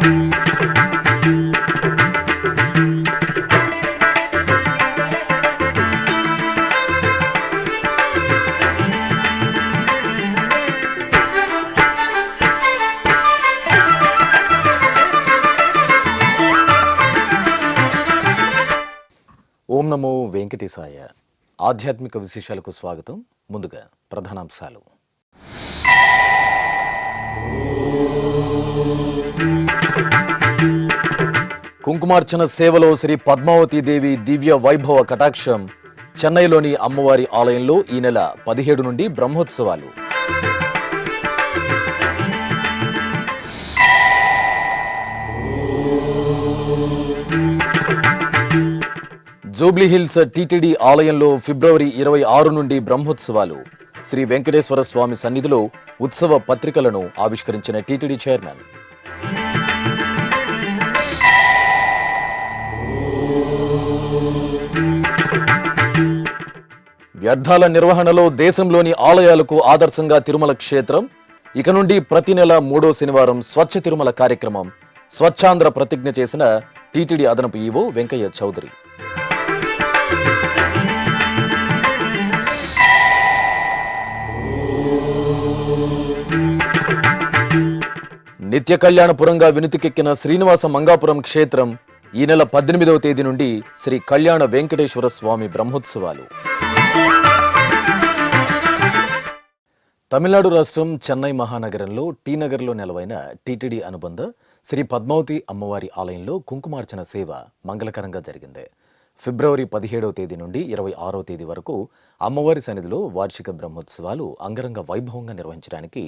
ఓం నమో వెంకటేశాయ. ఆధ్యాత్మిక విశేషాలకు స్వాగతం. ముందుగా ప్రధానాంశాలు. కుంకుమార్చన సేవలో శ్రీ పద్మావతి దేవి దివ్య వైభవ కటాక్షం. చెన్నైలోని అమ్మవారి ఆలయంలో ఈ నెల 17 నుండి బ్రహ్మోత్సవాలు. జూబ్లీహిల్స్ టీటీడీ ఆలయంలో ఫిబ్రవరి 26 నుండి బ్రహ్మోత్సవాలు. శ్రీ వెంకటేశ్వర స్వామి సన్నిధిలో ఉత్సవ పత్రికలను ఆవిష్కరించిన టీటీడీ చైర్మన్. వ్యర్థాల నిర్వహణలో దేశంలోని ఆలయాలకు ఆదర్శంగా తిరుమల క్షేత్రం. ఇక నుండి ప్రతి నెల 3వ శనివారం స్వచ్ఛ తిరుమల కార్యక్రమం. స్వచ్ఛాంధ్ర ప్రతిజ్ఞ చేసిన టీటీడీ అదనపు ఈవో వెంకయ్య చౌదరి. నిత్య కళ్యాణపురంగా వినుతికెక్కిన శ్రీనివాస మంగాపురం క్షేత్రం. ఈ నెల 18వ తేదీ నుండి శ్రీ కళ్యాణ వెంకటేశ్వర స్వామి బ్రహ్మోత్సవాలు. తమిళనాడు రాష్ట్రం చెన్నై మహానగరంలో టీ నగర్లో నెలవైన టీటీడీ అనుబంధ శ్రీ పద్మావతి అమ్మవారి ఆలయంలో కుంకుమార్చన సేవ మంగళకరంగా జరిగింది. ఫిబ్రవరి 17వ తేదీ నుండి 26వ తేదీ వరకు అమ్మవారి సన్నిధిలో వార్షిక బ్రహ్మోత్సవాలు అంగరంగ వైభవంగా నిర్వహించడానికి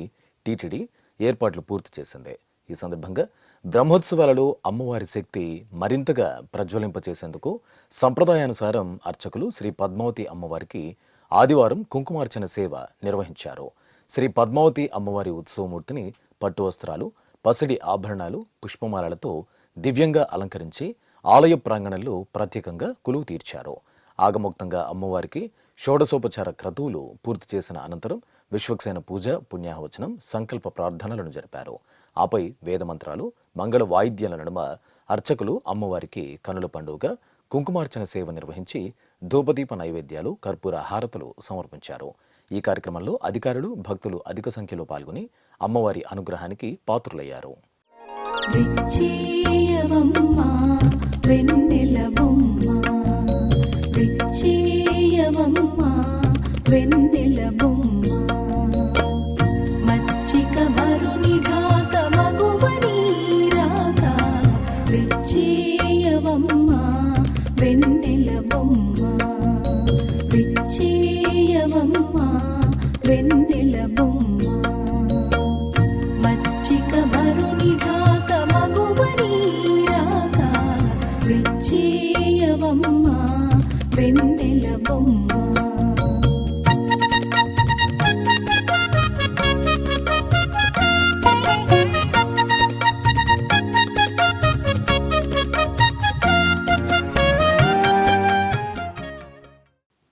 టీటీడీ ఏర్పాట్లు పూర్తి చేసింది. ఈ సందర్భంగా బ్రహ్మోత్సవాలలో అమ్మవారి శక్తి మరింతగా ప్రజ్వలింపచేసేందుకు సంప్రదాయానుసారం అర్చకులు శ్రీ పద్మావతి అమ్మవారికి ఆదివారం కుంకుమార్చన సేవ నిర్వహించారు. శ్రీ పద్మావతి అమ్మవారి ఉత్సవమూర్తిని పట్టు వస్త్రాలు, పసిడి ఆభరణాలు, పుష్పమాలలతో దివ్యంగా అలంకరించి ఆలయ ప్రాంగణంలో ప్రత్యేకంగా కొలువు తీర్చారు. ఆగమోక్తంగా అమ్మవారికి షోడశోపచార క్రతువులు పూర్తి చేసిన అనంతరం విశ్వక్సేన పూజ, పుణ్యాహవచనం, సంకల్ప ప్రార్థనలను జరిపారు. ఆపై వేదమంత్రాలు, మంగళ వాయిద్యాల నడుమ అర్చకులు అమ్మవారికి కనుల పండుగ కుంకుమార్చన సేవ నిర్వహించి ధూపదీప నైవేద్యాలు, కర్పూర హారతులు సమర్పించారు. ఈ కార్యక్రమంలో అధికారులు, భక్తులు అధిక సంఖ్యలో పాల్గొని అమ్మవారి అనుగ్రహానికి పాత్రులయ్యారు.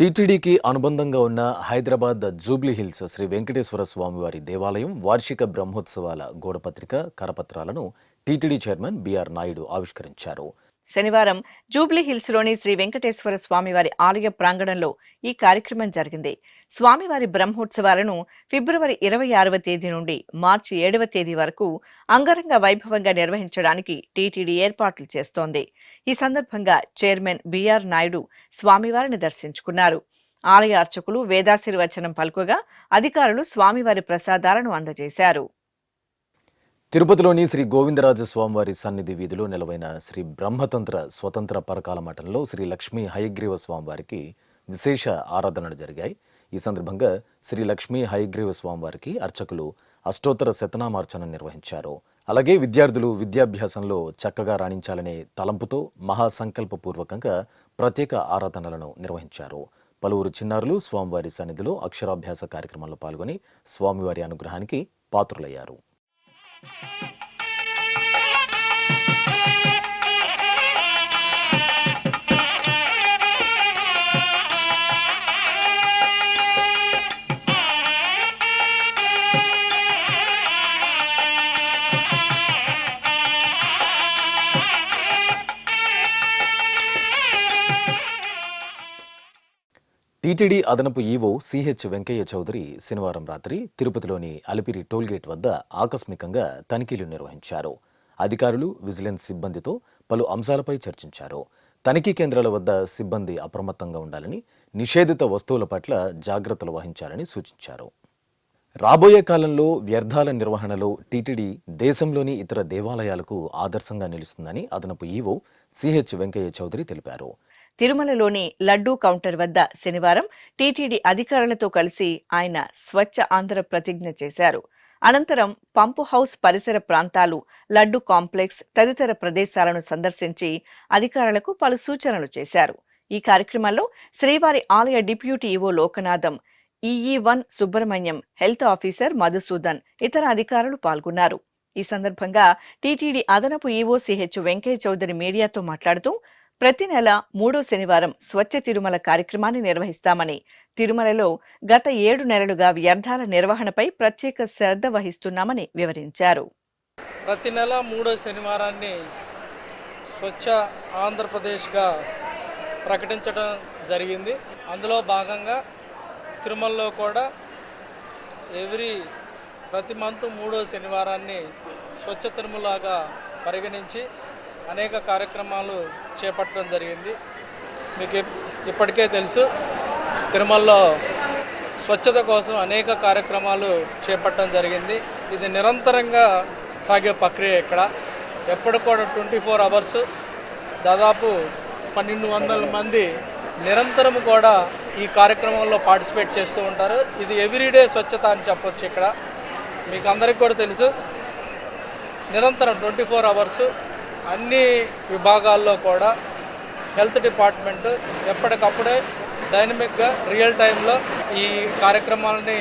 టీటీడీకి అనుబంధంగా ఉన్న హైదరాబాద్ జూబ్లీహిల్స్ శ్రీ వెంకటేశ్వర స్వామివారి దేవాలయం వార్షిక బ్రహ్మోత్సవాల గోడపత్రిక, కరపత్రాలను టీటీడీ చైర్మన్ బిఆర్ నాయుడు ఆవిష్కరించారు. శనివారం జూబ్లీహిల్స్లోని శ్రీ వెంకటేశ్వర స్వామివారి ఆలయ ప్రాంగణంలో ఈ కార్యక్రమం జరిగింది. స్వామివారి బ్రహ్మోత్సవాలను ఫిబ్రవరి 26వ తేదీ నుండి మార్చి 7వ తేదీ వరకు అంగరంగ వైభవంగా నిర్వహించడానికి టీటీడీ ఏర్పాట్లు చేస్తోంది. ఈ సందర్భంగా చైర్మన్ బిఆర్ నాయుడు స్వామివారిని దర్శించుకున్నారు. ఆలయ అర్చకులు వేదాశీర్వచనం పలుకగా అధికారులు స్వామివారి ప్రసాదాలను అందజేశారు. తిరుపతిలోని శ్రీ గోవిందరాజ స్వామివారి సన్నిధి వీధిలో నెలవైన శ్రీ బ్రహ్మతంత్ర స్వతంత్ర పరకాల మఠంలో శ్రీ లక్ష్మీ హయగ్రీవ స్వామివారికి విశేష ఆరాధనలు జరిగాయి. ఈ సందర్భంగా శ్రీ లక్ష్మీ హయగ్రీవ స్వామివారికి అర్చకులు అష్టోత్తర శతనామార్చన నిర్వహించారు. అలాగే విద్యార్థులు విద్యాభ్యాసంలో చక్కగా రాణించాలనే తలంపుతో మహాసంకల్పపూర్వకంగా ప్రత్యేక ఆరాధనలను నిర్వహించారు. పలువురు చిన్నారులు స్వామివారి సన్నిధిలో అక్షరాభ్యాస కార్యక్రమంలో పాల్గొని స్వామివారి అనుగ్రహానికి పాత్రులయ్యారు. టీటీడీ అదనపు ఈవో సిహెచ్ వెంకయ్య చౌదరి శనివారం రాత్రి తిరుపతిలోని అలిపిరి టోల్గేట్ వద్ద ఆకస్మికంగా తనిఖీలు నిర్వహించారు. అధికారులు, విజిలెన్స్ సిబ్బందితో పలు అంశాలపై చర్చించారు. తనిఖీ కేంద్రాల వద్ద సిబ్బంది అప్రమత్తంగా ఉండాలని, నిషేధిత వస్తువుల పట్ల జాగ్రత్తలు వహించాలని సూచించారు. రాబోయే కాలంలో వ్యర్థాల నిర్వహణలో టీటీడీ దేశంలోని ఇతర దేవాలయాలకు ఆదర్శంగా నిలుస్తుందని అదనపు ఈవో సిహెచ్ వెంకయ్య చౌదరి తెలిపారు. తిరుమలలోని లడ్డూ కౌంటర్ వద్ద శనివారం టీటీడీ అధికారులతో కలిసి ఆయన స్వచ్ఛ ఆంధ్ర ప్రతిజ్ఞ చేశారు. అనంతరం పంపు హౌస్ పరిసర ప్రాంతాలు, లడ్డు కాంప్లెక్స్ తదితర ప్రదేశాలను సందర్శించి అధికారులకు పలు సూచనలు చేశారు. ఈ కార్యక్రమంలో శ్రీవారి ఆలయ డిప్యూటీ ఈవో లోకనాథం, ఈఈ1 సుబ్రహ్మణ్యం, హెల్త్ ఆఫీసర్ మధుసూదన్, ఇతర అధికారులు పాల్గొన్నారు. ఈ సందర్భంగా టీటీడీ అదనపు ఈవో సిహెచ్ వెంకయ్య చౌదరి మీడియాతో మాట్లాడుతూ, ప్రతి నెల 3వ శనివారం స్వచ్ఛ తిరుమల కార్యక్రమాన్ని నిర్వహిస్తామని, తిరుమలలో గత 7 నెలలుగా వ్యర్థాల నిర్వహణపై ప్రత్యేక శ్రద్ధ వహిస్తున్నామని వివరించారు. ప్రతి నెల 3వ శనివారాన్ని స్వచ్ఛ ఆంధ్రప్రదేశ్గా ప్రకటించడం జరిగింది. అందులో భాగంగా తిరుమలలో కూడా ప్రతి మంత్ 3వ శనివారాన్ని స్వచ్ఛ తిరుమలగా పరిగణించి అనేక కార్యక్రమాలు చేపట్టడం జరిగింది. మీకు ఇప్పటికే తెలుసు, తిరుమలలో స్వచ్ఛత కోసం అనేక కార్యక్రమాలు చేపట్టడం జరిగింది. ఇది నిరంతరంగా సాగే ప్రక్రియ. ఇక్కడ ఎప్పుడు కూడా 24 అవర్స్ దాదాపు 1200 మంది నిరంతరం కూడా ఈ కార్యక్రమంలో పార్టిసిపేట్ చేస్తూ ఉంటారు. ఇది ఎవ్రీడే స్వచ్ఛత అని చెప్పొచ్చు. ఇక్కడ మీకు అందరికీ కూడా తెలుసు, నిరంతరం 24 అవర్స్ అన్ని విభాగాల్లో కూడా హెల్త్ డిపార్ట్మెంట్ ఎప్పటికప్పుడే డైనమిక్గా రియల్ టైంలో ఈ కార్యక్రమాలని,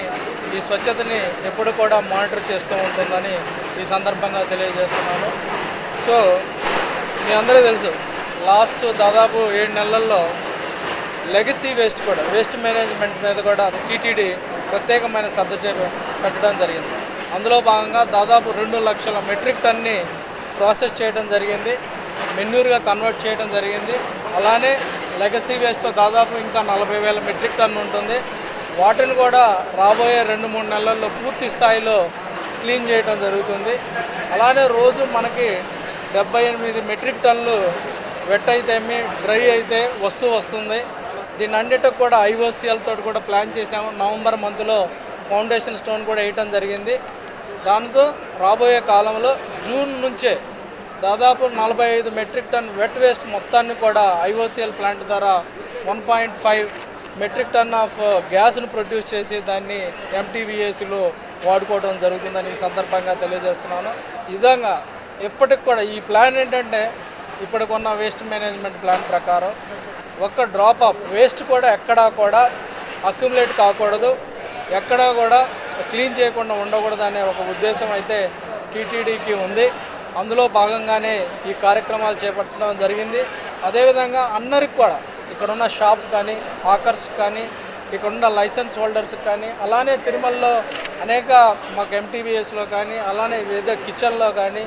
ఈ స్వచ్ఛతని ఎప్పుడు కూడా మానిటర్ చేస్తూ ఉంటుందని ఈ సందర్భంగా తెలియజేస్తున్నాను. సో మీ అందరికీ తెలుసు, లాస్ట్ దాదాపు 7 నెలల్లో లెగసీ వేస్ట్ మేనేజ్మెంట్ మీద కూడా టీటీడీ ప్రత్యేకమైన శ్రద్ధ పెట్టడం జరిగింది. అందులో భాగంగా దాదాపు 2 లక్షల మెట్రిక్ టన్ని ప్రాసెస్ చేయడం జరిగింది, మెన్యూర్గా కన్వర్ట్ చేయడం జరిగింది. అలానే లెగసీ వేస్ట్లో దాదాపు ఇంకా 40,000 మెట్రిక్ టన్ను ఉంటుంది. వాటిని కూడా రాబోయే 2-3 నెలల్లో పూర్తి స్థాయిలో క్లీన్ చేయడం జరుగుతుంది. అలానే రోజు మనకి 78 మెట్రిక్ టన్నులు వెట్ అయితేమి, డ్రై అయితే వస్తుంది. దీన్ని అన్నిటికి కూడా ఐఓసిఎల్ తోటి కూడా ప్లాన్ చేసాము. నవంబర్ మంత్లో ఫౌండేషన్ స్టోన్ కూడా వేయటం జరిగింది. దాంతో రాబోయే కాలంలో జూన్ నుంచే దాదాపు 45 మెట్రిక్ టన్ వెట్ వేస్ట్ మొత్తాన్ని కూడా ఐఓసిఎల్ ప్లాంట్ ద్వారా 1.5 మెట్రిక్ టన్ ఆఫ్ గ్యాస్ను ప్రొడ్యూస్ చేసి దాన్ని ఎంటీవీఏసీలో వాడుకోవడం జరుగుతుందని ఈ సందర్భంగా తెలియజేస్తున్నాను. ఈ విధంగా ఎప్పటికి కూడా ఈ ప్లాన్ ఏంటంటే, ఇప్పటికున్న వేస్ట్ మేనేజ్మెంట్ ప్లాన్ ప్రకారం ఒక్క డ్రాప్ ఆఫ్ వేస్ట్ కూడా ఎక్కడా కూడా అక్యుములేట్ కాకూడదు, ఎక్కడా కూడా క్లీన్ చేయకుండా ఉండకూడదు అనే ఒక ఉద్దేశం అయితే టీటీడీకి ఉంది. అందులో భాగంగానే ఈ కార్యక్రమాలు చేపట్టడం జరిగింది. అదేవిధంగా అందరికి కూడా, ఇక్కడున్న షాప్ కానీ, హాకర్స్ కానీ, ఇక్కడున్న లైసెన్స్ హోల్డర్స్కి కానీ, అలానే తిరుమలలో అనేక మాకు ఎంటీవీఎస్లో కానీ, అలానే వివిధ కిచెన్లో కానీ,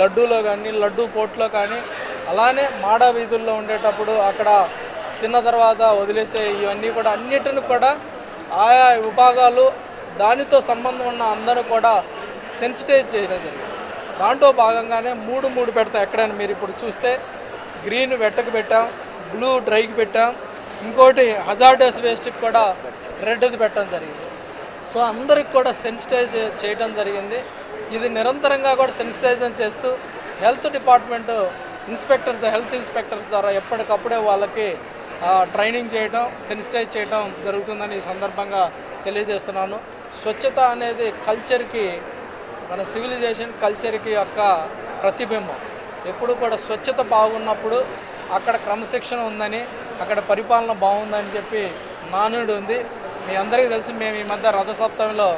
లడ్డూలో కానీ, లడ్డూ పోర్ట్లో కానీ, అలానే మాడ వీధుల్లో ఉండేటప్పుడు అక్కడ తిన్న తర్వాత వదిలేసే ఇవన్నీ కూడా అన్నిటిని కూడా ఆయా విభాగాలు, దానితో సంబంధం ఉన్న అందరూ కూడా సెన్సిటైజ్ చేయడం జరిగింది. దాంట్లో భాగంగానే 3 పెడతాం. ఎక్కడైనా మీరు ఇప్పుడు చూస్తే గ్రీన్ వెట్టకు పెట్టాం, బ్లూ డ్రైకి పెట్టాం, ఇంకోటి హజార్డస్ వేస్ట్కి కూడా రెడ్ది పెట్టడం జరిగింది. సో అందరికి కూడా సెన్సిటైజ్ చేయడం జరిగింది. ఇది నిరంతరంగా కూడా సెన్సిటైజేషన్ చేస్తూ హెల్త్ డిపార్ట్మెంట్ హెల్త్ ఇన్స్పెక్టర్స్ ద్వారా ఎప్పటికప్పుడే వాళ్ళకి ట్రైనింగ్ చేయడం, సెన్సిటైజ్ చేయడం జరుగుతుందని ఈ సందర్భంగా తెలియజేస్తున్నాను. స్వచ్ఛత అనేది కల్చర్కి, మన సివిలైజేషన్ కల్చర్కి యొక్క ప్రతిబింబం. ఎప్పుడు కూడా స్వచ్ఛత బాగున్నప్పుడు అక్కడ క్రమశిక్షణ ఉందని, అక్కడ పరిపాలన బాగుందని చెప్పి నానుడి ఉంది. మీ అందరికీ తెలిసి, మేము ఈ మధ్య రథసప్తమిలో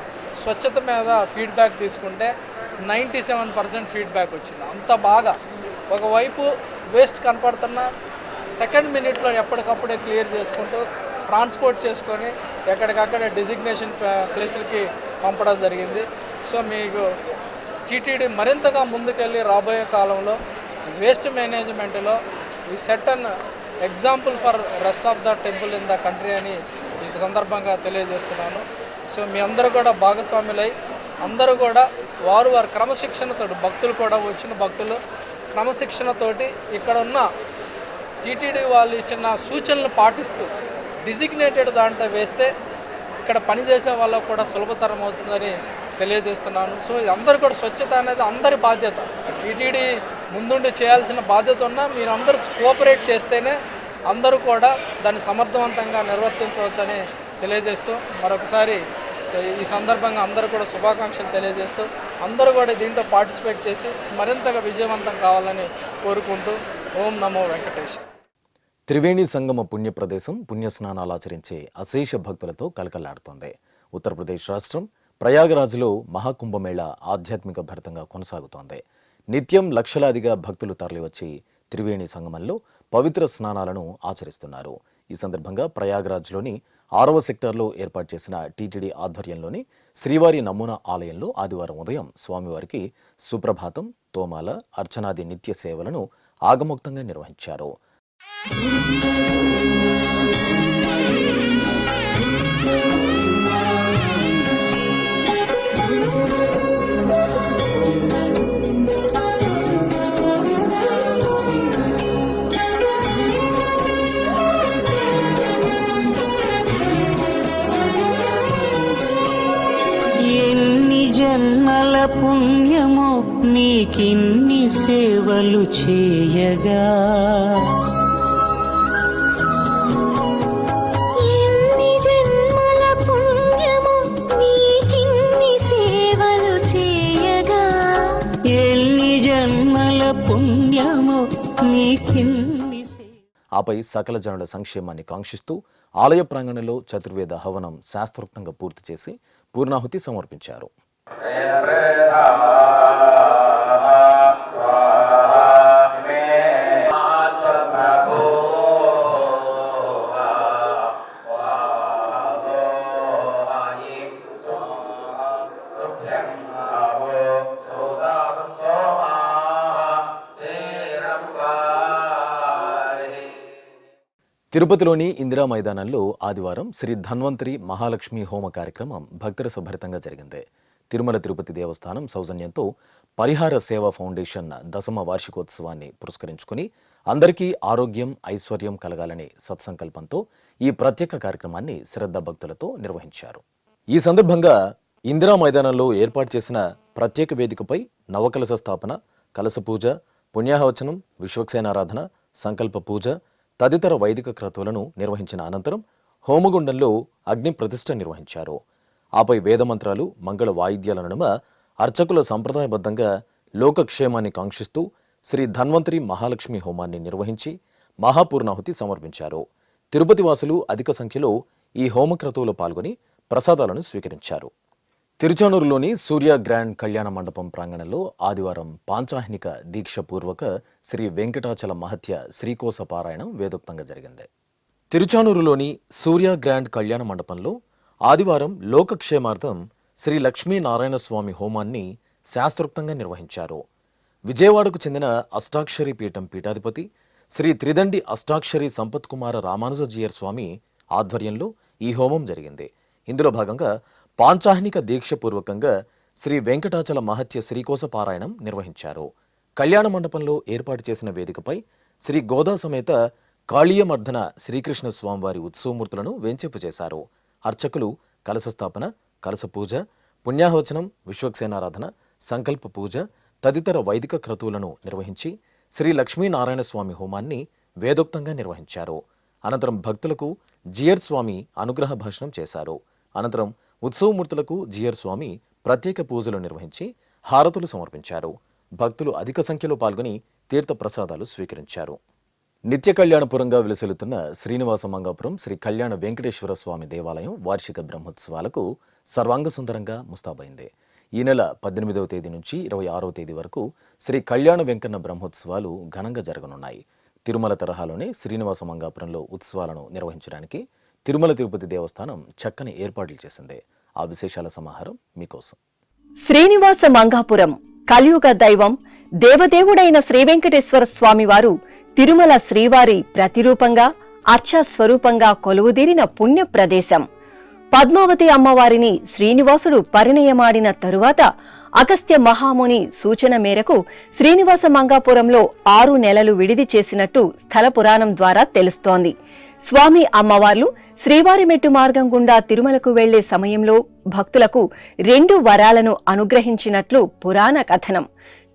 స్వచ్ఛత మీద ఫీడ్బ్యాక్ తీసుకుంటే 97% ఫీడ్బ్యాక్ వచ్చింది. అంత బాగా ఒకవైపు వేస్ట్ కనపడుతున్న సెకండ్ మినిట్లో ఎప్పటికప్పుడే క్లియర్ చేసుకుంటూ ట్రాన్స్పోర్ట్ చేసుకొని ఎక్కడికక్కడ డెసిగ్నేషన్ ప్లేసులకి పంపడం జరిగింది. సో మీకు టీటీడీ మరింతగా ముందుకెళ్ళి రాబోయే కాలంలో వేస్ట్ మేనేజ్మెంట్లో we set an example for rest of the temple in the country అని ఈ ఈ సందర్భంగా తెలియజేస్తున్నాను. సో మీ అందరూ కూడా భాగస్వాములై అందరూ కూడా వారి క్రమశిక్షణతో, భక్తులు కూడా వచ్చిన భక్తులు క్రమశిక్షణతోటి ఇక్కడ ఉన్న టీటీడీ వాళ్ళు ఇచ్చిన సూచనలు పాటిస్తూ డిజిగ్నేటెడ్ దాంట్లో వేస్తే ఇక్కడ పనిచేసే వాళ్ళకు కూడా సులభతరం అవుతుందని తెలియజేస్తున్నాను. సో అందరూ కూడా స్వచ్ఛత అనేది అందరి బాధ్యత. టీటీడీ ముందుండి చేయాల్సిన బాధ్యత ఉన్నా మీరు అందరూ కోఆపరేట్ చేస్తేనే అందరూ కూడా దాన్ని సమర్థవంతంగా నిర్వర్తించవచ్చని తెలియజేస్తూ మరొకసారి ఈ సందర్భంగా అందరూ కూడా శుభాకాంక్షలు తెలియజేస్తూ అందరూ కూడా దీంట్లో పార్టిసిపేట్ చేసి మరింతగా విజయవంతం కావాలని కోరుకుంటూ ఓం నమో వెంకటేష్. త్రివేణి సంగమ పుణ్యప్రదేశం పుణ్యస్నానాలు ఆచరించే అశేష భక్తులతో కలకల్లాడుతోంది. ఉత్తరప్రదేశ్ రాష్ట్రం ప్రయాగరాజ్లో మహాకుంభమేళ ఆధ్యాత్మిక భరితంగా కొనసాగుతోంది. నిత్యం లక్షలాదిగా భక్తులు తరలివచ్చి త్రివేణి సంగమంలో పవిత్ర స్నానాలను ఆచరిస్తున్నారు. ఈ సందర్భంగా ప్రయాగరాజ్లోని 6వ సెక్టార్లో ఏర్పాటు చేసిన టీటీడీ ఆధ్వర్యంలోని శ్రీవారి నమూనా ఆలయంలో ఆదివారం ఉదయం స్వామివారికి సుప్రభాతం, తోమాల, అర్చనాది నిత్య సేవలను ఆగమోక్తంగా నిర్వహించారు. ఎన్ని జన్మల పుణ్యమో నీకిన్ని సేవలు చేయగా, ఎన్ని జన్మల పుణ్యమో నీకిన్ని సేవలు చేయగా, ఎన్ని జన్మల పుణ్యమో నీకిన్ని ఆపై సకల జనుల సంక్షేమాన్ని కాంక్షిస్తూ ఆలయ ప్రాంగణంలో చతుర్వేద హవనం శాస్త్రోక్తంగా పూర్తి చేసి పూర్ణాహుతి సమర్పించారు. తిరుపతిలోని ఇందిరా మైదానంలో ఆదివారం శ్రీ ధన్వంతరి మహాలక్ష్మి హోమ కార్యక్రమం భక్తుల భరితంగా జరిగింది. తిరుమల తిరుపతి దేవస్థానం సౌజన్యంతో పరిహార సేవా ఫౌండేషన్ 10వ వార్షికోత్సవాన్ని పురస్కరించుకుని అందరికీ ఆరోగ్యం, ఐశ్వర్యం కలగాలనే సత్సంకల్పంతో ఈ ప్రత్యేక కార్యక్రమాన్ని శ్రద్ధ భక్తులతో నిర్వహించారు. ఈ సందర్భంగా ఇందిరా మైదానంలో ఏర్పాటు చేసిన ప్రత్యేక వేదికపై నవకలశ స్థాపన, కలశ పూజ, పుణ్యాహవచనం, విశ్వక్సేనారాధన, సంకల్ప పూజ తదితర వైదిక క్రతువులను నిర్వహించిన అనంతరం హోమగుండంలో అగ్ని ప్రతిష్ఠ నిర్వహించారు. ఆపై వేదమంత్రాలు, మంగళ వాయిద్యాల నడుమ అర్చకుల సంప్రదాయబద్ధంగా లోకక్షేమాన్ని కాంక్షిస్తూ శ్రీ ధన్వంతరి మహాలక్ష్మి హోమాన్ని నిర్వహించి మహాపూర్ణాహుతి సమర్పించారు. తిరుపతి వాసులు అధిక సంఖ్యలో ఈ హోమక్రతువులో పాల్గొని ప్రసాదాలను స్వీకరించారు. తిరుచానూరులోని సూర్య గ్రాండ్ కళ్యాణ మండపం ప్రాంగణంలో ఆదివారం పాంచాహ్నిక దీక్షపూర్వక శ్రీ వెంకటాచల మహత్య శ్రీకోశ పారాయణం వేదోక్తంగా జరిగింది. తిరుచానూరులోని సూర్య గ్రాండ్ కళ్యాణ మండపంలో ఆదివారం లోకక్షేమార్థం శ్రీ లక్ష్మీనారాయణ స్వామి హోమాన్ని శాస్త్రోక్తంగా నిర్వహించారు. విజయవాడకు చెందిన అష్టాక్షరి పీఠం పీఠాధిపతి శ్రీ త్రిదండి అష్టాక్షరి సంపత్ కుమార రామానుజీయర్ స్వామి ఆధ్వర్యంలో ఈ హోమం జరిగింది. ఇందులో భాగంగా పాంచాహ్నిక దీక్షపూర్వకంగా శ్రీ వెంకటాచల మహత్య శ్రీకోశ పారాయణం నిర్వహించారు. కళ్యాణ మండపంలో ఏర్పాటు చేసిన వేదికపై శ్రీ గోదా సమేత కాళీయమర్ధన శ్రీకృష్ణ స్వామివారి ఉత్సవమూర్తులను వేంచేపు చేశారు. అర్చకులు కలశ స్థాపన, కలశ పూజ, పుణ్యాహవచనం, విశ్వక్సేనారాధన, సంకల్ప పూజ తదితర వైదిక క్రతువులను నిర్వహించి శ్రీ లక్ష్మీనారాయణ స్వామి హోమాన్ని వేదోక్తంగా నిర్వహించారు. అనంతరం భక్తులకు జియర్ స్వామి అనుగ్రహ భాషణం చేశారు. అనంతరం ఉత్సవమూర్తులకు జియర్ స్వామి ప్రత్యేక పూజలు నిర్వహించి హారతులు సమర్పించారు. భక్తులు అధిక సంఖ్యలో పాల్గొని తీర్థ ప్రసాదాలు స్వీకరించారు. నిత్య కళ్యాణపురంగా విలసిల్లుతున్న శ్రీనివాస మంగాపురం శ్రీ కళ్యాణ వెంకటేశ్వర స్వామి దేవాలయం వార్షిక బ్రహ్మోత్సవాలకు సర్వాంగ సుందరంగా ముస్తాబైంది. ఈ నెల 18వ తేదీ నుంచి 26వ తేదీ వరకు శ్రీ కళ్యాణ వెంకన్న బ్రహ్మోత్సవాలు ఘనంగా జరగనున్నాయి. తిరుమల తరహాలోనే శ్రీనివాస మంగాపురంలో ఉత్సవాలను నిర్వహించడానికి తిరుమల తిరుపతి దేవస్థానం చక్కని ఏర్పాట్లు చేసింది. ఆ విశేషాల సమాహారం మీకోసం. శ్రీనివాస మంగాపురం కలియుగ దైవం దేవదేవుడైన శ్రీ వెంకటేశ్వర స్వామివారు తిరుమల శ్రీవారి ప్రతిరూపంగా అర్చా స్వరూపంగా కొలువుదీరిన పుణ్య ప్రదేశం. పద్మావతి అమ్మవారిని శ్రీనివాసుడు పరిణయమాడిన తరువాత అగస్త్య మహాముని సూచన మేరకు శ్రీనివాస మంగాపురంలో 6 నెలలు విడిది చేసినట్టు స్థల పురాణం ద్వారా తెలుస్తోంది. స్వామి అమ్మవార్లు శ్రీవారి మెట్టు మార్గం గుండా తిరుమలకు వెళ్లే సమయంలో భక్తులకు 2 వరాలను అనుగ్రహించినట్లు పురాణ కథనం.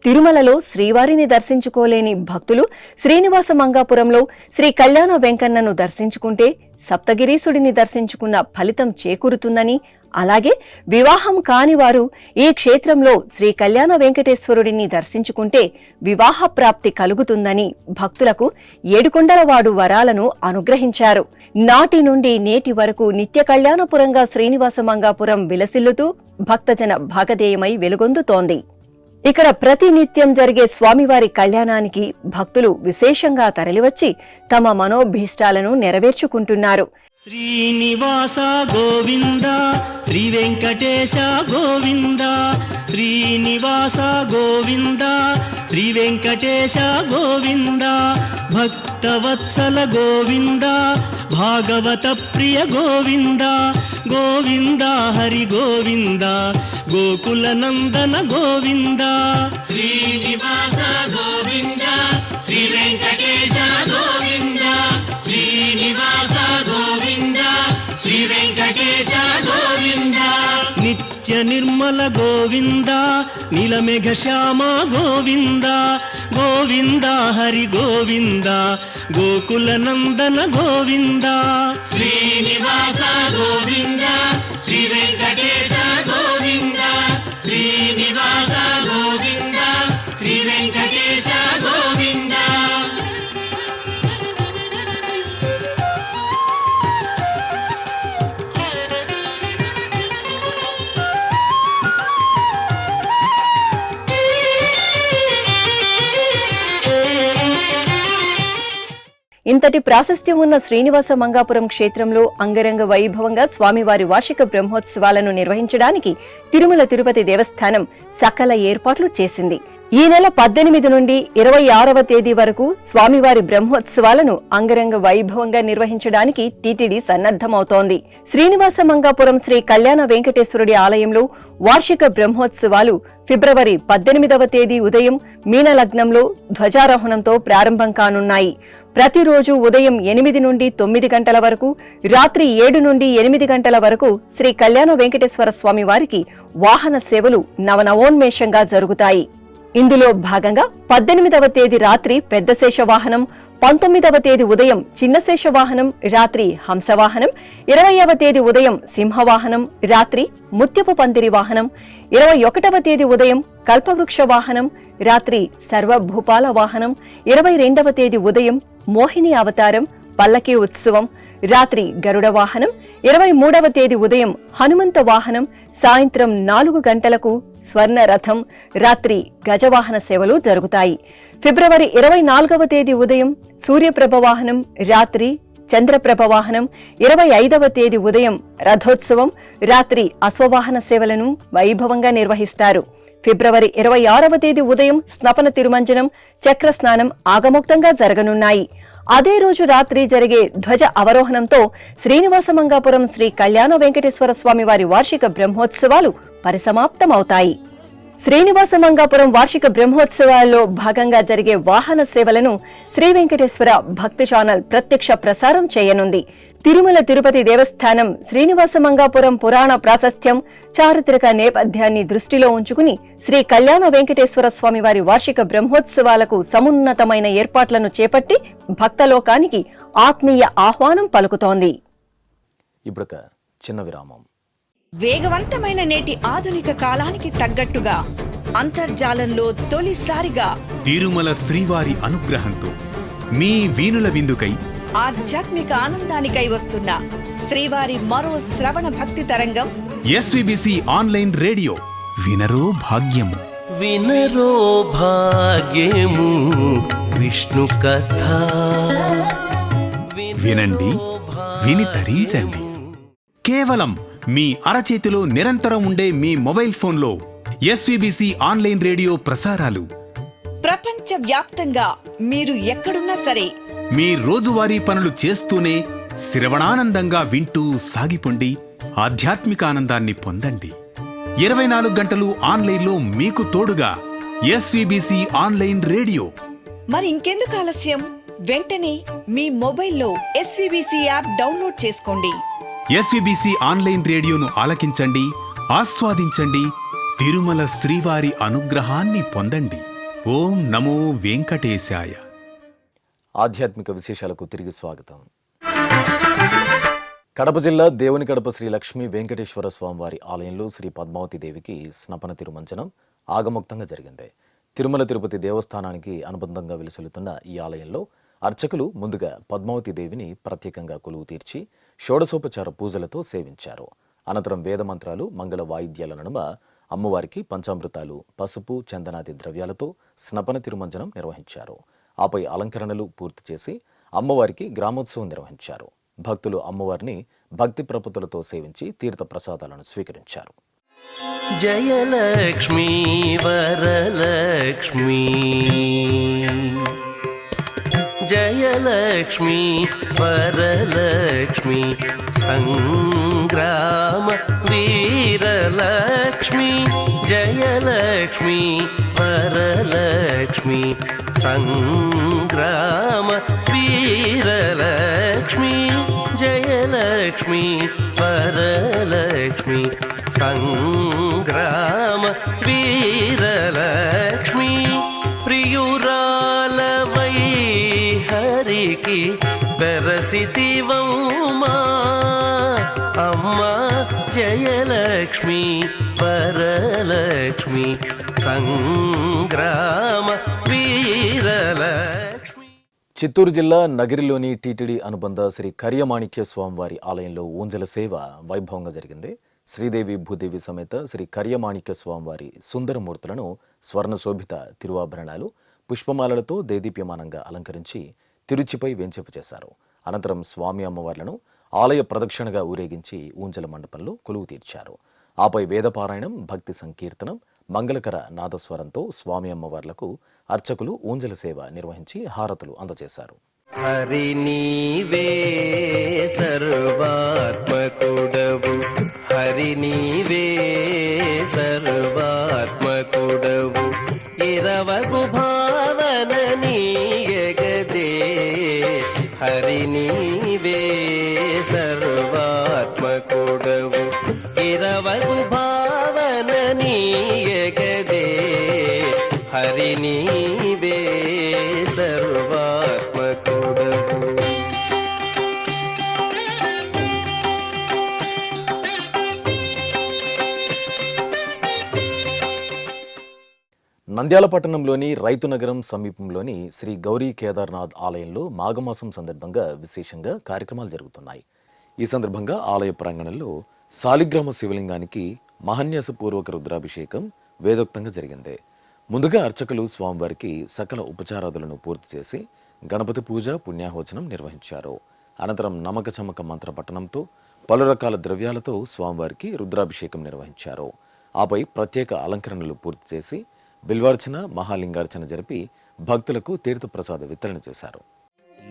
తిరుమలలో శ్రీవారిని దర్శించుకోలేని భక్తులు శ్రీనివాస మంగాపురంలో శ్రీ కళ్యాణ వెంకన్నను దర్శించుకుంటే సప్తగిరీసుడిని దర్శించుకున్న ఫలితం చేకూరుతుందని, అలాగే వివాహం కాని వారు ఈ క్షేత్రంలో శ్రీ కళ్యాణ వెంకటేశ్వరుడిని దర్శించుకుంటే వివాహ ప్రాప్తి కలుగుతుందని భక్తులకు ఏడుకొండలవాడు వరాలను అనుగ్రహించారు. నాటి నుండి నేటి వరకు నిత్య కళ్యాణపురంగా శ్రీనివాస మంగాపురం విలసిల్లుతూ భక్తజన భాగధేయమై వెలుగొందుతోంది. ఇక్కడ ప్రతి నిత్యం జరిగే స్వామివారి కళ్యాణానికి భక్తులు విశేషంగా తరలివచ్చి తమ మనోభీష్టాలను నెరవేర్చుకుంటున్నారు. శ్రీనివాస గోవింద శ్రీ వెంకటేశ గోవింద, శ్రీనివాస గోవింద శ్రీ వెంకటేశ గోవింద, భక్తవత్సల గోవింద భాగవత ప్రియ గోవింద, గోవింద హరి గోవింద గోకుల నందన గోవింద. శ్రీనివాస గోవింద శ్రీ వెంకటేశ గోవింద, శ్రీనివాస గోవింద శ్రీ వెంకటేశ గోవింద, నిత్య నిర్మల గోవింద నీలమేఘ శ్యామ గోవింద, గోవింద హరి గోవింద గోకుల నందన గోవింద. శ్రీనివాస గోవింద శ్రీ వెంకటేశ గోవింద, శ్రీనివాస గోవింద శ్రీ వెంకటేశ గోవింద. ఇంతటి ప్రాశస్త్యం ఉన్న శ్రీనివాస మంగాపురం క్షేత్రంలో అంగరంగ వైభవంగా స్వామివారి వార్షిక బ్రహ్మోత్సవాలను నిర్వహించడానికి తిరుమల తిరుపతి దేవస్థానం సకల ఏర్పాట్లు చేసింది. ఈ నెల 18 నుండి 26వ తేదీ వరకు స్వామివారి బ్రహ్మోత్సవాలను అంగరంగ వైభవంగా నిర్వహించడానికి టీటీడీ సన్నద్ధమవుతోంది. శ్రీనివాస మంగాపురం శ్రీ కళ్యాణ వెంకటేశ్వరుడి ఆలయంలో వార్షిక బ్రహ్మోత్సవాలు ఫిబ్రవరి 18వ తేదీ ఉదయం మీనలగ్నంలో ధ్వజారోహణంతో ప్రారంభం కానున్నాయి. ప్రతిరోజు ఉదయం 8 నుండి 9 గంటల వరకు, రాత్రి 7 నుండి 8 గంటల వరకు శ్రీ కళ్యాణ వెంకటేశ్వర స్వామి వారికి వాహన సేవలు నవనవోన్మేషంగా జరుగుతాయి. ఇందులో భాగంగా 18వ తేదీ రాత్రి పెద్ద శేష వాహనం, 19వ తేదీ ఉదయం చిన్న శేష వాహనం, రాత్రి హంసవాహనం, 20వ తేదీ ఉదయం సింహవాహనం, రాత్రి ముత్యపు పందిరి వాహనం, 21వ తేదీ ఉదయం కల్పవృక్ష వాహనం, రాత్రి సర్వభూపాల వాహనం, 22వ తేదీ ఉదయం మోహిని అవతారం పల్లకీ ఉత్సవం, రాత్రి గరుడ వాహనం, 23వ తేదీ ఉదయం హనుమంత వాహనం, సాయంత్రం 4 గంటలకు స్వర్ణ రథం, రాత్రి గజవాహన సేవలు జరుగుతాయి. ఫిబ్రవరి 24వ తేదీ ఉదయం సూర్యప్రభ వాహనం, రాత్రి చంద్రప్రభ వాహనం, 25వ తేదీ ఉదయం రథోత్సవం, రాత్రి అశ్వవాహన సేవలను వైభవంగా నిర్వహిస్తారు. ఫిబ్రవరి 26వ తేదీ ఉదయం స్నపన తిరుమంజనం, చక్ర స్నానం ఆగమోక్తంగా జరగనున్నాయి. అదే రోజు రాత్రి జరిగే ధ్వజ అవరోహణంతో శ్రీనివాస మంగాపురం శ్రీ కళ్యాణ వెంకటేశ్వర స్వామి వారి వార్షిక బ్రహ్మోత్సవాలు పరిసమాప్తమవుతాయి. శ్రీనివాస మంగాపురం వార్షిక బ్రహ్మోత్సవాల్లో భాగంగా జరిగే వాహన సేవలను శ్రీ వెంకటేశ్వర భక్తి ఛానల్ ప్రత్యక్ష ప్రసారం చేయనుంది. తిరుమల తిరుపతి దేవస్థానం శ్రీనివాస మంగాపురం పురాణ ప్రాశస్త్యం, చారిత్రక నేపథ్యాన్ని దృష్టిలో ఉంచుకుని శ్రీ కళ్యాణ వెంకటేశ్వర స్వామి వారి వార్షిక బ్రహ్మోత్సవాలకు సమున్నతమైన ఏర్పాట్లను చేపట్టి భక్తలోకానికి ఆత్మీయ ఆహ్వానం పలుకుతోంది. ఇప్పుడొక చిన్న విరామం. వేగవంతమైన నేటి ఆధునిక కాలానికి తగ్గట్టుగా అంతర్జాలంలో తొలిసారిగా తిరుమల శ్రీవారి అనుగ్రహంతో మీ వీణుల విందుకై ఆధ్యాత్మిక ఆనందానికై వస్తున్న శ్రీవారి మరో శ్రవణ భక్తి తరంగం ఎస్వీబీసీ ఆన్లైన్ రేడియో. వినరో భాగ్యము, వినరో భాగ్యము విష్ణు కథ. వినండి, విని తరించండి. కేవలం మీ అరచేతిలో నిరంతరం ఉండే మీ మొబైల్ ఫోన్లో ఎస్వీబీసీ ఆన్లైన్ రేడియో ప్రసారాలు ప్రపంచ వ్యాప్తంగా మీరు ఎక్కడున్నా సరే మీ రోజువారీ పనులు చేస్తూనే శ్రవణానందంగా వింటూ సాగిపోండి, ఆధ్యాత్మిక ఆనందాన్ని పొందండి. 24 గంటలు ఆన్లైన్లో మీకు తోడుగా ఎస్వీబీసీ ఆన్లైన్ రేడియో. మరి ఇంకెందుకు ఆలస్యం? వెంటనే మీ మొబైల్లో ఎస్వీబీసీ యాప్ డౌన్లోడ్ చేసుకోండి. ఎస్వీబీసీ ఆన్లైన్ రేడియోను ఆలకించండి, ఆస్వాదించండి, తిరుమల శ్రీవారి అనుగ్రహాన్ని పొందండి. ఓం నమో వెంకటేశాయ. ఆధ్యాత్మిక విశేషాలకు తిరిగి స్వాగతం. కడప జిల్లా దేవుని కడప శ్రీ లక్ష్మీ వెంకటేశ్వర స్వామివారి ఆలయంలో శ్రీ పద్మావతి దేవికి స్నపన తిరుమంజనం ఆగమోక్తంగా జరిగింది. తిరుమల తిరుపతి దేవస్థానానికి అనుబంధంగా వెలుసలుతున్న ఈ ఆలయంలో అర్చకులు ముందుగా పద్మావతి దేవిని ప్రత్యేకంగా కొలువు తీర్చి షోడశోపచార పూజలతో సేవించారు. అనంతరం వేదమంత్రాలు, మంగళ వాయిద్యాల నడుమ అమ్మవారికి పంచామృతాలు, పసుపు, చందనాది ద్రవ్యాలతో స్నపన తిరుమంజనం నిర్వహించారు. ఆపై అలంకరణలు పూర్తి చేసి అమ్మవారికి గ్రామోత్సవం నిర్వహించారు. భక్తులు అమ్మవారిని భక్తి ప్రపత్తులతో సేవించి తీర్థ ప్రసాదాలను స్వీకరించారు. జయలక్ష్మీ వరలక్ష్మీ, జయలక్ష్మీ వరలక్ష్మీ, సంగ్రామ వీరలక్ష్మీ, జయలక్ష్మీ వరలక్ష్మీ, సంగ్రామ వీరలక్ష్మీ, జయలక్ష్మీ వరలక్ష్మీ, సంగ్రామ వీరలక్ష్మీ, ప్రియురాలవై హరికి బెరసితివౌమా అమ్మా, జయలక్ష్మీ వరలక్ష్మీ, సంగ్రామ వీరలక్ష్మీ. చిత్తూరు జిల్లా నగిరిలోని టీటీడీ అనుబంధ శ్రీ కర్యమాణిక్య స్వామివారి ఆలయంలో ఊంజల సేవ వైభవంగా జరిగింది. శ్రీదేవి భూదేవి సమేత శ్రీ కర్యమాణిక్య స్వామివారి సుందరమూర్తులను స్వర్ణశోభిత తిరువాభరణాలు, పుష్పమాలలతో దేదీప్యమానంగా అలంకరించి తిరుచిపై వేంచేపు చేశారు. అనంతరం స్వామి అమ్మవార్లను ఆలయ ప్రదక్షిణగా ఊరేగించి ఊంజల మండపంలో కొలువు తీర్చారు. ఆపై వేదపారాయణం, భక్తి సంకీర్తనం, మంగళకర నాదస్వరంతో స్వామి అమ్మవార్లకు అర్చకులు ఊంజల సేవ నిర్వహించి హారతులు అందజేశారు. హరి నీవే సర్వాత్మకుడవు, హరి నీవే సర్వాత్మకుడవు, ఇరవగు భావన నీయగదే, హరి నీవే సర్వాత్మకుడవు, ఇరవగు భావన నీయగదే, హరి నీవే సర్వాత్మకుడవు. నంద్యాల పట్టణంలోని రైతు నగరం సమీపంలోని శ్రీ గౌరీ కేదార్నాథ్ ఆలయంలో మాఘమాసం సందర్భంగా విశేషంగా కార్యక్రమాలు జరుగుతున్నాయి. ఈ సందర్భంగా ఆలయ ప్రాంగణంలో శాలిగ్రామ శివలింగానికి మహాన్యాసపూర్వక రుద్రాభిషేకం వేదోక్తంగా జరిగింది. ముందుగా అర్చకులు స్వామివారికి సకల ఉపచారాదులను పూర్తి చేసి గణపతి పూజ, పుణ్యాహోచనం నిర్వహించారు. అనంతరం నమక చమక మంత్ర పఠనంతో పలు రకాల ద్రవ్యాలతో స్వామివారికి రుద్రాభిషేకం నిర్వహించారు. ఆపై ప్రత్యేక అలంకరణలు పూర్తి చేసి బిల్వార్చన, మహాలింగార్చన జరిపి భక్తులకు తీర్థప్రసాద వితరణ చేశారు.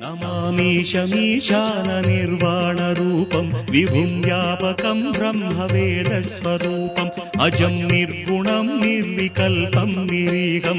నమామీశమీశాన నిర్వాణ రూపం విభుం వ్యాపకం బ్రహ్మవేద స్వరూపం అజం నిర్గుణం నిర్వికల్పం నిరీహం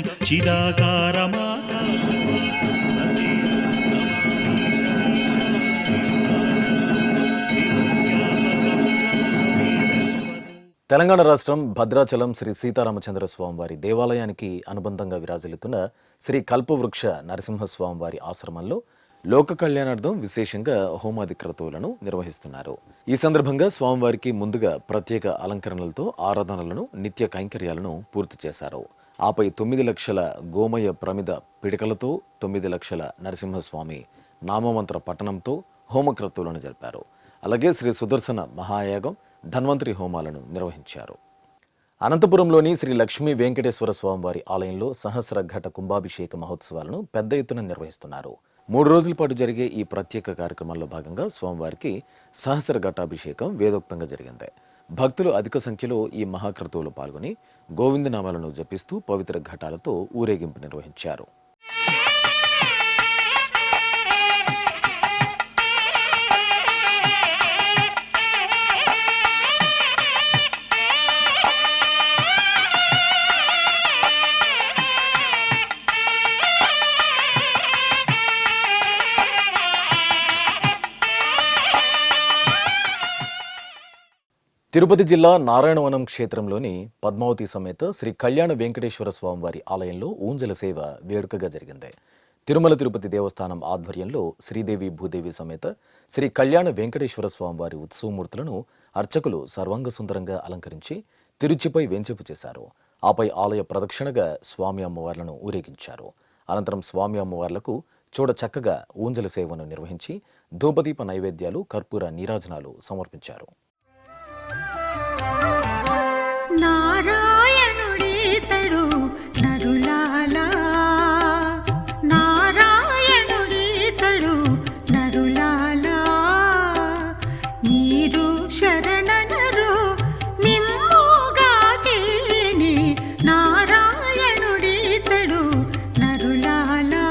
తెలంగాణ రాష్ట్రం భద్రాచలం శ్రీ సీతారామచంద్ర స్వామివారి దేవాలయానికి అనుబంధంగా విరాజిల్లుతున్న శ్రీ కల్పవృక్ష నరసింహస్వామివారి ఆశ్రమంలో లోక కళ్యాణార్థం విశేషంగా హోమాది క్రతువులను నిర్వహిస్తున్నారు. ఈ సందర్భంగా స్వామివారికి ముందుగా ప్రత్యేక అలంకరణలతో ఆరాధనలను, నిత్య కైంకర్యాలను పూర్తి చేశారు. ఆపై 9 లక్షల గోమయ ప్రమిద పిడికలతో 9 లక్షల నరసింహస్వామి నామమంత్ర పఠనంతో హోమక్రతువులను జరిపారు. అలాగే శ్రీ సుదర్శన మహాయాగం, ధన్వంతరి హోమాలను నిర్వహించారు. అనంతపురంలోని శ్రీ లక్ష్మీ వెంకటేశ్వర స్వామివారి ఆలయంలో సహస్ర ఘట కుంభాభిషేక మహోత్సవాలను పెద్ద ఎత్తున నిర్వహిస్తున్నారు. 3 రోజుల పాటు జరిగే ఈ ప్రత్యేక కార్యక్రమాల్లో భాగంగా స్వామివారికి సహస్ర ఘటాభిషేకం వేదోక్తంగా జరిగింది. భక్తులు అధిక సంఖ్యలో ఈ మహాక్రతువులో పాల్గొని గోవిందనామాలను జపిస్తూ పవిత్ర ఘటాలతో ఊరేగింపు నిర్వహించారు. తిరుపతి జిల్లా నారాయణవనం క్షేత్రంలోని పద్మావతి సమేత శ్రీ కళ్యాణ వెంకటేశ్వర స్వామివారి ఆలయంలో ఊంజల సేవ వేడుకగా జరిగింది. తిరుమల తిరుపతి దేవస్థానం ఆధ్వర్యంలో శ్రీదేవి భూదేవి సమేత శ్రీ కళ్యాణ వెంకటేశ్వర స్వామివారి ఉత్సవమూర్తులను అర్చకులు సర్వాంగ సుందరంగా అలంకరించి తిరుచిపై వేంచేపు చేశారు. ఆపై ఆలయ ప్రదక్షిణగా స్వామి అమ్మవార్లను ఊరేగించారు. అనంతరం స్వామి అమ్మవార్లకు చూడ చక్కగా ఊంజల సేవను నిర్వహించి ధూపదీప నైవేద్యాలు, కర్పూర నీరాజనాలు సమర్పించారు. నారాయణుడీతడు నరులాలా, నారాయణుడీతడు నరులాలా, మీరు శరణనరు మిమ్ముగా చేని, నారాయణుడీతడు నరులాలా,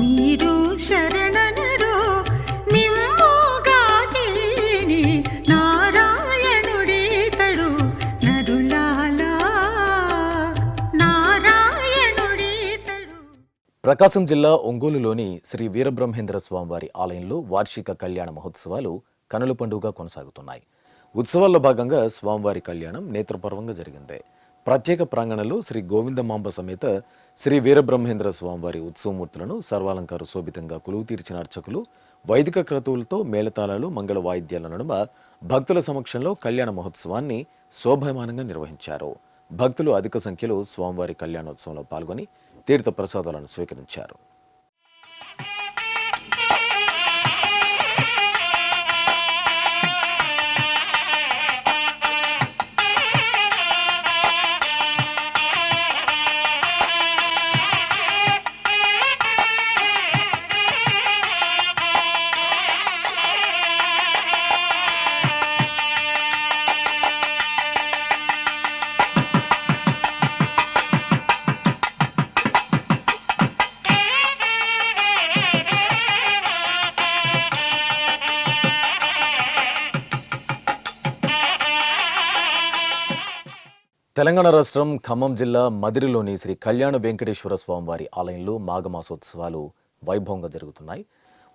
మీరు శరణనరు మిమ్ముగా చేని, నారాయణుడీతడు నరులాలా, నారాయణుడీతడు. ప్రకాశం జిల్లా ఒంగోలులోని శ్రీ వీరబ్రహ్మేంద్ర స్వామివారి ఆలయంలో వార్షిక కళ్యాణ మహోత్సవాలు కనుల పండుగ కొనసాగుతున్నాయి. ఉత్సవాల్లో భాగంగా స్వామివారి కళ్యాణం నేత్రపర్వంగా జరిగింది. ప్రత్యేక ప్రాంగణంలో శ్రీ గోవిందమాంబ సమేత శ్రీ వీరబ్రహ్మేంద్ర స్వామివారి ఉత్సవమూర్తులను సర్వాలంకార శోభితంగా కొలువు తీర్చిన అర్చకులు వైదిక క్రతువులతో మేళతాళాలు, మంగళ వాయిద్యాల నడుమ భక్తుల సమక్షంలో కళ్యాణ మహోత్సవాన్ని శోభాయమానంగా నిర్వహించారు. భక్తులు అధిక సంఖ్యలో స్వామివారి కళ్యాణోత్సవంలో పాల్గొని తీర్థ ప్రసాదాలను స్వీకరించారు. తెలంగాణ రాష్ట్రం ఖమ్మం జిల్లా మదిరిలోని శ్రీ కళ్యాణ వెంకటేశ్వర స్వామివారి ఆలయంలో మాఘమాసోత్సవాలు వైభవంగా జరుగుతున్నాయి.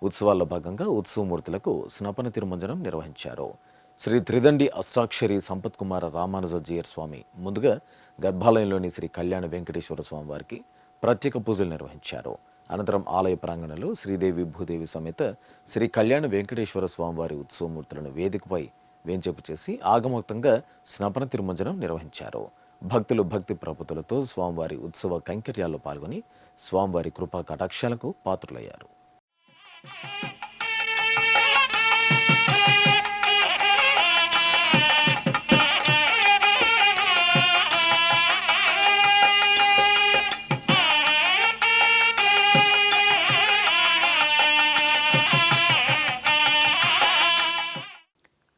ఉత్సవాల్లో భాగంగా ఉత్సవమూర్తులకు స్నపన తిరుమంజనం నిర్వహించారు. శ్రీ త్రిదండి అష్టాక్షరి సంపత్ కుమార రామానుజీయర్ స్వామి ముందుగా గర్భాలయంలోని శ్రీ కళ్యాణ వెంకటేశ్వర స్వామివారికి ప్రత్యేక పూజలు నిర్వహించారు. అనంతరం ఆలయ ప్రాంగణంలో శ్రీదేవి భూదేవి సమేత శ్రీ కళ్యాణ వెంకటేశ్వర స్వామివారి ఉత్సవమూర్తులను వేదికపై వేంచేపు చేసి ఆగమోక్తంగా స్నపన తిరుమంజనం నిర్వహించారు. భక్తులు భక్తి ప్రపతులతో స్వామివారి ఉత్సవ కైంకర్యాల్లో పాల్గొని స్వామివారి కృపా కటాక్షాలకు పాత్రులయ్యారు.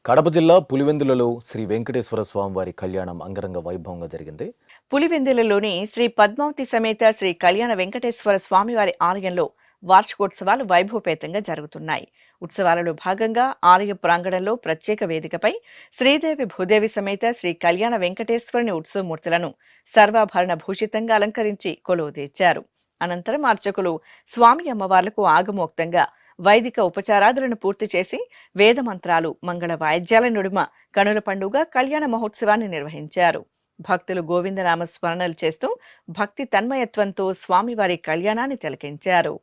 కడప జిల్లా పులివెందులలో శ్రీ వెంకటేశ్వర స్వామివారి కళ్యాణం అంగరంగ వైభవంగా జరిగింది. పులివెందులలోని శ్రీ పద్మావతి సమేత శ్రీ కళ్యాణ వెంకటేశ్వర స్వామివారి ఆలయంలో వార్షికోత్సవాలు వైభవపేతంగా జరుగుతున్నాయి. ఉత్సవాలలో భాగంగా ఆలయ ప్రాంగణంలో ప్రత్యేక వేదికపై శ్రీదేవి భూదేవి సమేత శ్రీ కళ్యాణ వెంకటేశ్వరుని ఉత్సవమూర్తులను సర్వాభరణ భూషితంగా అలంకరించి కొలువు తీర్చారు. అనంతరం అర్చకులు స్వామి అమ్మవార్లకు ఆగమోక్తంగా వైదిక ఉపచారాదులను పూర్తి చేసి వేదమంత్రాలు, మంగళ వాయిద్యాల నడుమ కనుల పండుగ కళ్యాణ మహోత్సవాన్ని నిర్వహించారు. భక్తులు గోవిందనామ స్మరణలు చేస్తూ భక్తి తన్మయత్వంతో స్వామివారి కళ్యాణాన్ని తిలకించారు.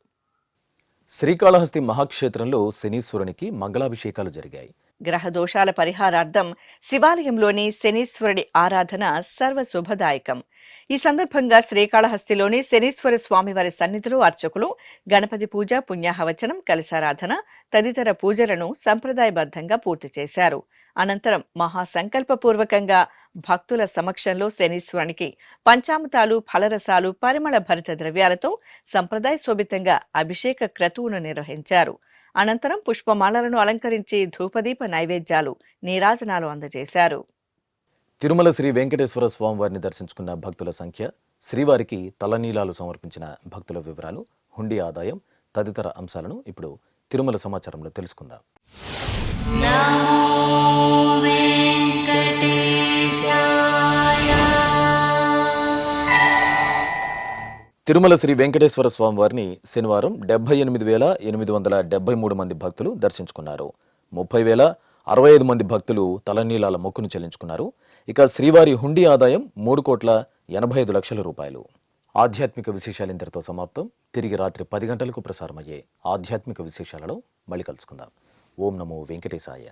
శ్రీకాళహస్తి మహాక్షేత్రంలో శనీశ్వరునికి మంగళాభిషేకాలు జరిగాయి. గ్రహ దోషాల పరిహారార్థం శివాలయంలోని శనీశ్వరుడి ఆరాధన సర్వ శుభదాయకం. ఈ సందర్భంగా శ్రీకాళహస్తిలోని శనీశ్వర స్వామివారి సన్నిధిలో అర్చకులు గణపతి పూజ, పుణ్యాహవచనం, కలశారాధన తదితర పూజలను సంప్రదాయబద్ధంగా పూర్తి చేశారు. అనంతరం మహాసంకల్పపూర్వకంగా భక్తుల సమక్షంలో శనీశ్వరునికి పంచామృతాలు, ఫలరసాలు, పరిమళ భరిత ద్రవ్యాలతో సంప్రదాయ శోభితంగా అభిషేక క్రతువును నిర్వహించారు. అనంతరం పుష్పమాలలను అలంకరించి ధూపదీప నైవేద్యాలు, నీరాజనాలు అందజేశారు. తిరుమల శ్రీ వెంకటేశ్వర స్వామివారిని దర్శించుకున్న భక్తుల సంఖ్య, శ్రీవారికి తలనీలాలు సమర్పించిన భక్తుల వివరాలు, హుండీ ఆదాయం తదితర అంశాలను ఇప్పుడు తిరుమల సమాచారంలో తెలుసుకుందాం. తిరుమల శ్రీ వెంకటేశ్వర స్వామివారిని శనివారం 78,873 మంది భక్తులు దర్శించుకున్నారు. 65 మంది భక్తులు తలనీలాల మొక్కును చెల్లించుకున్నారు. ఇక శ్రీవారి హుండీ ఆదాయం 3,85,00,000 రూపాయలు. ఆధ్యాత్మిక విశేషాలు ఇంతటితో సమాప్తం. తిరిగి రాత్రి 10 గంటలకు ప్రసారమయ్యే ఆధ్యాత్మిక విశేషాలలో మళ్ళీ కలుసుకుందాం. ఓం నమో వెంకటేశాయ.